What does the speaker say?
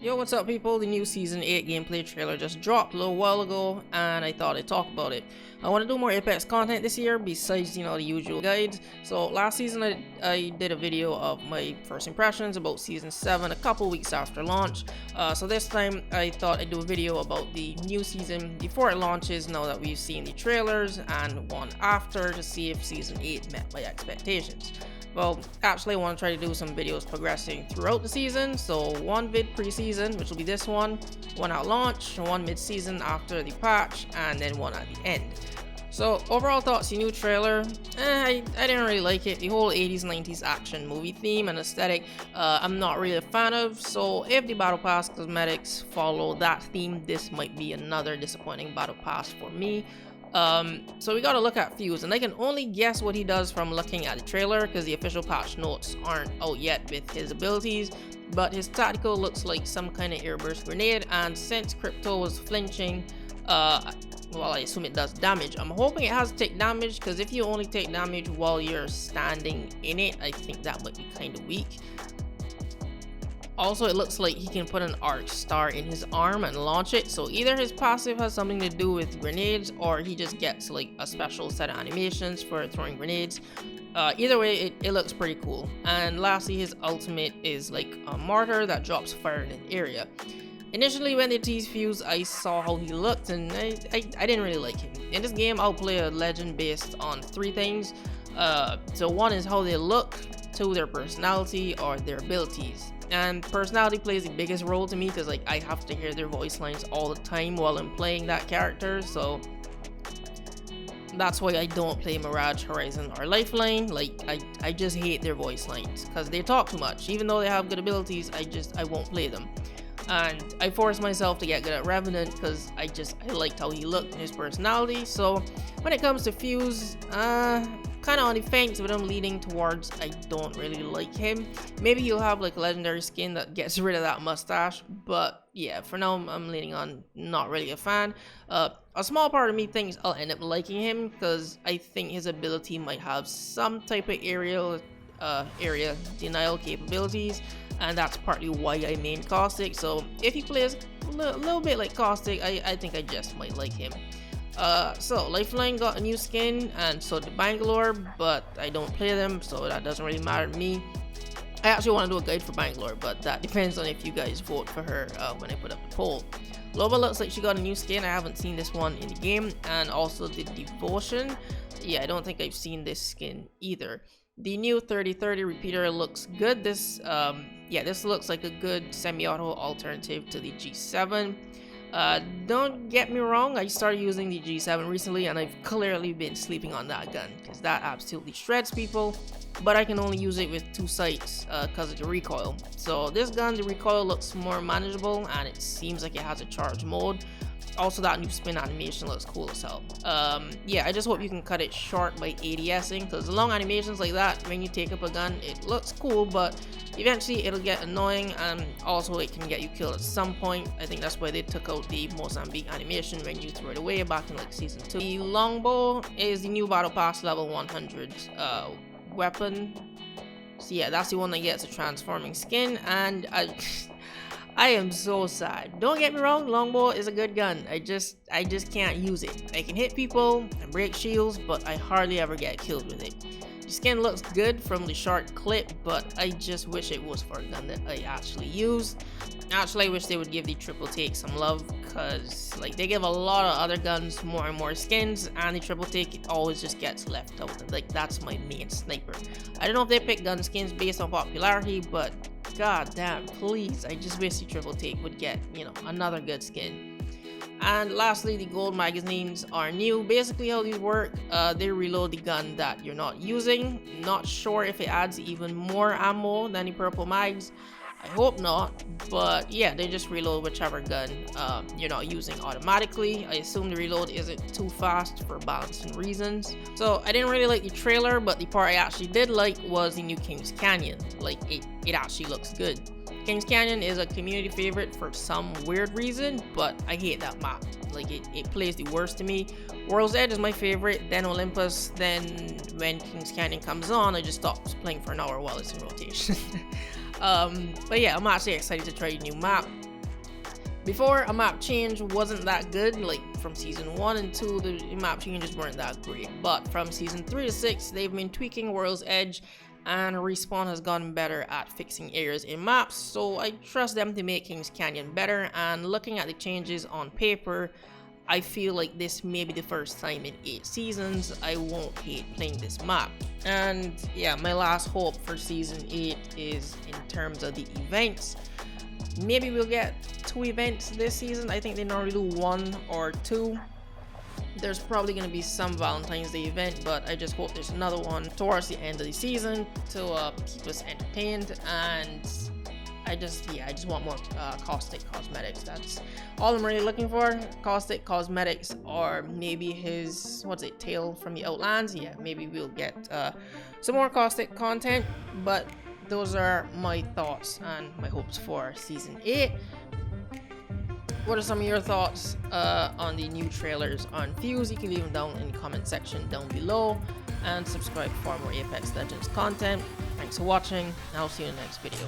Yo, what's up people? The new Season 8 gameplay trailer just dropped a little while ago and I thought I'd talk about it. I want to do more Apex content this year besides, the usual guides. So last season I did a video of my first impressions about Season 7 a couple weeks after launch. So this time I thought I'd do a video about the new season before it launches now that we've seen the trailers, and one after to see if Season 8 met my expectations. Well, actually I want to try to do some videos progressing throughout the season, so one vid pre-season, which will be this one at launch, one mid-season after the patch, and then one at the end. So overall thoughts, the new trailer, I didn't really like it. The whole 80s 90s action movie theme and aesthetic, I'm not really a fan of, so if the Battle Pass cosmetics follow that theme, this might be another disappointing Battle Pass for me. So we gotta look at Fuse, and I can only guess what he does from looking at the trailer because the official patch notes aren't out yet with his abilities, but his tactical looks like some kind of airburst grenade, and since Crypto was flinching, well, I assume it does damage. I'm hoping it has take damage, because if you only take damage while you're standing in it, I think that might be kind of weak. Also, it looks like he can put an arc star in his arm and launch it, so either his passive has something to do with grenades, or he just gets like a special set of animations for throwing grenades. Either way, it looks pretty cool. And lastly, his ultimate is like a mortar that drops fire in an area. Initially when they teased Fuse, I saw how he looked and I didn't really like him. In this game, I'll play a legend based on three things. So one is how they look, two, their personality or their abilities. And personality plays the biggest role to me because like I have to hear their voice lines all the time while I'm playing that character, so that's why I don't play Mirage, Horizon, or Lifeline. Like I just hate their voice lines because they talk too much. Even though they have good abilities, I won't play them. And I forced myself to get good at Revenant because I liked how he looked and his personality. So when it comes to Fuse, kind of on the fence, but I'm leaning towards I don't really like him. Maybe he'll have like a legendary skin that gets rid of that mustache, but yeah, for now I'm leaning on not really a fan. A small part of me thinks I'll end up liking him because I think his ability might have some type of area denial capabilities, and that's partly why I main Caustic. So if he plays a little bit like Caustic, I think I just might like him. So Lifeline got a new skin, and so did Bangalore, but I don't play them, so that doesn't really matter to me. I actually want to do a guide for Bangalore, but that depends on if you guys vote for her when I put up the poll. Loba looks like she got a new skin. I haven't seen this one in the game, and also the Devotion. Yeah, I don't think I've seen this skin either. The new 3030 repeater looks good. This looks like a good semi-auto alternative to the G7. Don't get me wrong, I started using the G7 recently and I've clearly been sleeping on that gun because that absolutely shreds people, but I can only use it with two sights because of the recoil. So this gun, the recoil looks more manageable and it seems like it has a charge mode. Also, that new spin animation looks cool as hell. Yeah, I just hope you can cut it short by ADSing, because long animations like that, when you take up a gun, it looks cool, but eventually it'll get annoying, and also it can get you killed at some point. I think that's why they took out the Mozambique animation when you threw it away back in like Season 2. The longbow is the new Battle Pass level 100 weapon. So yeah, that's the one that gets a transforming skin, and I am so sad. Don't get me wrong, longbow is a good gun. I just can't use it. I can hit people and break shields, but I hardly ever get killed with it. The skin looks good from the short clip, but I just wish it was for a gun that I actually used. Actually, I wish they would give the triple take some love, because like they give a lot of other guns more and more skins, and the triple take, it always just gets left out. Like that's my main sniper. I don't know if they pick gun skins based on popularity, but god damn, please, I just wish the triple take would get, another good skin. And lastly, the gold magazines are new. Basically how these work, they reload the gun that you're not using. Not sure if it adds even more ammo than the purple mags. I hope not, but yeah, they just reload whichever gun you're not using automatically. I assume the reload isn't too fast for balancing reasons. So I didn't really like the trailer, but the part I actually did like was the new Kings Canyon. Like it actually looks good. Kings Canyon is a community favorite for some weird reason, but I hate that map. Like it plays the worst to me. World's Edge is my favorite, then Olympus, then when Kings Canyon comes on, I just stop playing for an hour while it's in rotation. But yeah, I'm actually excited to try a new map. Before, a map change wasn't that good, like from season 1 and 2 the map changes weren't that great, but from season 3 to 6 they've been tweaking World's Edge, and Respawn has gotten better at fixing errors in maps, so I trust them to make Kings Canyon better. And looking at the changes on paper, I feel like this may be the first time in 8 seasons I won't hate playing this map. And yeah, my last hope for season 8 is in terms of the events. Maybe we'll get 2 events this season. I think they normally do 1 or 2. There's probably going to be some Valentine's Day event, but I just hope there's another one towards the end of the season to keep us entertained. And I just want more Caustic cosmetics. That's all I'm really looking for. Caustic cosmetics, or maybe his, what's it, Tail from the Outlands. Yeah, maybe we'll get some more Caustic content, but those are my thoughts and my hopes for season 8. What are some of your thoughts on the new trailers on Fuse? You can leave them down in the comment section down below, and subscribe for more Apex Legends content. Thanks for watching, and I'll see you in the next video.